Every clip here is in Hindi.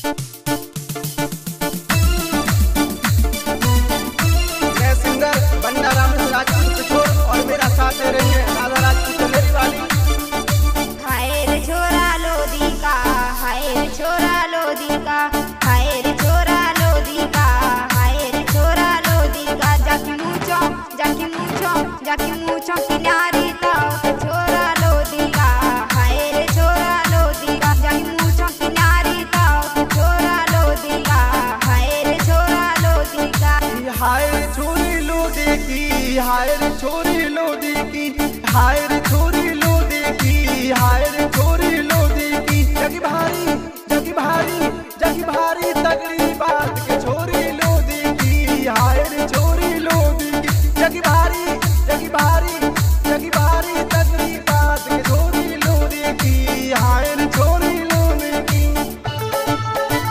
मैं सिंगर बन्ना राम राजपूत किशोर और मेरा साथ दे रही है राधा राजपूत मेरी वाली। हाय रे छोरा लोधी का, हाय रे छोरा लोधी का, हाय रे छोरा लोधी का, हाय रे छोरा लोधी का। जाकी मूछो जाकी मूछो जाकी मूछो किनारी तो छोरा लोधी का, हाय रे छोरा लोधी का। जाकी मूछो किनारी तो छोरा लोधी का, हाय रे छोरा लोधी का। हाय रे छोरी लोधी की, हाय रे छोरी लोधी की, हाय रे छोरी लोधी की, हाय रे छोरी लोधी की। जगी भारी जगी भारी जगी भारी तगड़ी बात के छोरी लोधी की, हाय रे छोरी लोधी की। जगी भारी जगी भारी जगी भारी तगड़ी बात के छोरी लोधी की, हाय रे छोरी लोधी की।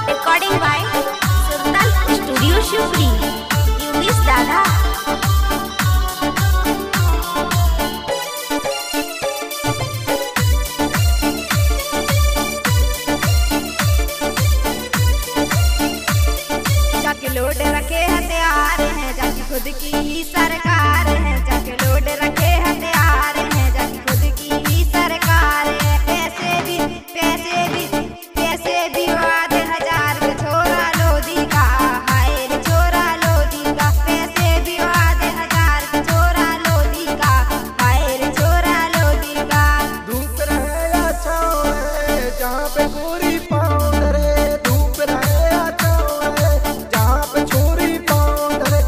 Recording by Sultan studio Shivpuri. यूनिस दादा। जाके लोड रखे हथियार हैं, जाके खुद की ही सरकार है। जाके लोड रखे हथियार हैं, जाके खुद की ही सरकार है। पैसे भी पैसे भी पैसे भी आधे हजार का छोरा लोधी का, हाय रे छोरा लोधी का। पैसे भी आधे हजार का छोरा लोधी का, हाय रे छोरा लोधी का। धूप रहे या छाँव रहे जहाँ पे गोरी पाँव धरे, धूप रहे या छाँव रहे जहाँ पे छोरी पाँव धरे।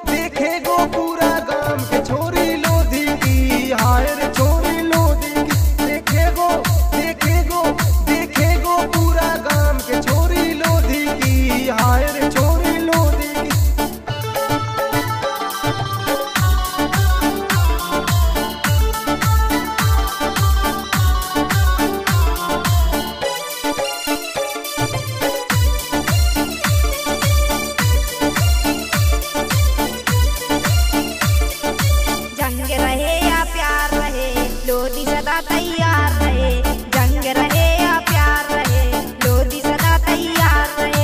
देखेगो पूरा गांव के छोरी लोधी की, हाय रे छोरी लोधी की। देखेगो पूरा गांव के छोरी लोधी की, हाय रे छोरी लोधी की। जंग रहे या प्यार रहे लोधी सदा तैयार रहे। जंग रहे या प्यार रहे लोधी सदा तैयार रहे।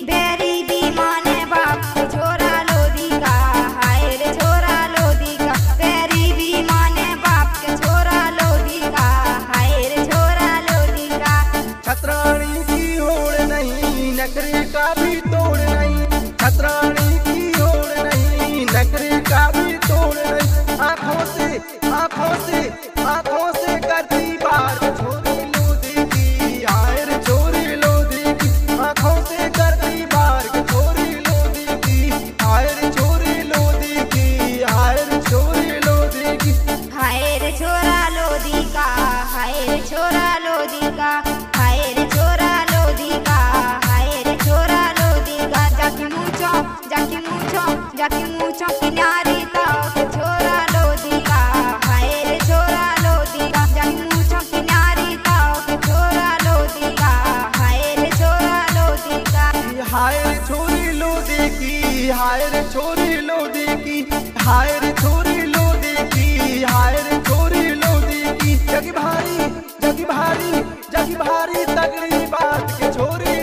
बैरी भी माने बाप को छोरा लोधी का, हाय रे छोरा लोधी का। बैरी भी माने बाप के छोरा लोधी का, हाय रे छोरा लोधी का। छतरानी की होड़ नहीं नखरे का भी तोड़ नहीं, छतरानी की होड़ नहीं नखरे का भी तोड़ नहीं। आँखों से करती बार छोरी लोधी की, हाय रे छोरी लोधी की। आँखों से करती बार छोरी लोधी की, हाय रे छोरी लोधी की, हाय रे छोरी लोधी की। हाय रे छोरा लोधी का, हाय रे छोरा लोधी का, हाय रे छोरा लोधी का, हाय रे छोरा लोधी का। जाकी मूछो जाकी मूछो किनारी तो छोरा लोधी का, हाय रे छोरा लोधी का। जाकी मूछो किनारी तो छोरा लोधी का, हाय रे छोरा लोधी का। हाय रे छोरी लोधी की, हाय रे छोरी लोधी की, हाय रे छोरी लोधी की, हाय रे छोरी लोधी की। जगी भारी तगड़ी बात के छोरी